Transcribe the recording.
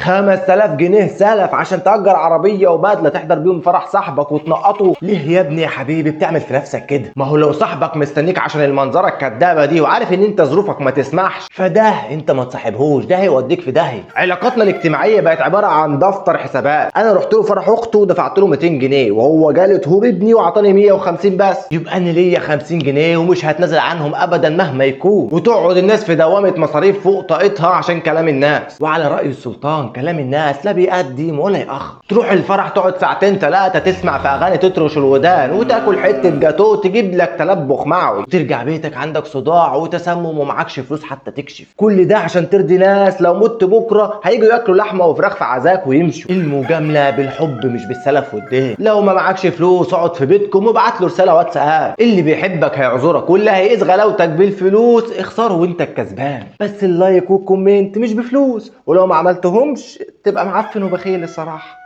5000 جنيه سلف عشان تأجر عربية وبدلة تحضر بيهم فرح صاحبك وتنقطه؟ ليه يا ابني يا حبيبي بتعمل في نفسك كده؟ ما هو لو صاحبك مستنيك عشان المنظرة الكدابة دي وعارف ان انت ظروفك ما تسمحش، فده انت ما تصاحبهوش، ده هيوديك في داهية. علاقاتنا الاجتماعية بقت عبارة عن دفتر حسابات. انا رحت له فرح اخته ودفعت له 200 جنيه وهو جالي تهربني وعطاني 150 بس، يبقى انا ليا 50 جنيه ومش هتنازل عنهم ابدا مهما يكون. وتقعد الناس في دوامة مصاريف فوق طاقتها عشان كلام الناس. وعلى رأي السلطان كلام الناس لا بيقدم ولا يأخر. تروح الفرح تقعد ساعتين ثلاثة تسمع في اغاني تطرش الودان وتاكل حتة جاتوه تجيب لك تلبخ معوي، وترجع بيتك عندك صداع وتسمم ومعكش فلوس حتى تكشف. كل ده عشان ترضي ناس لو مت بكره هيجوا ياكلوا لحمه وفراخ في عزاك ويمشوا. المجامله بالحب مش بالسلف والدين. لو ما معكش فلوس اقعد في بيتكم وابعت له رساله واتساب. اللي بيحبك هيعذرك واللي هيقيس غلاوتك بالفلوس اخسره وانت الكسبان. بس اللايك والكومنت مش بفلوس، ولو ما عملتهمش تبقى معفن وبخيل الصراحه.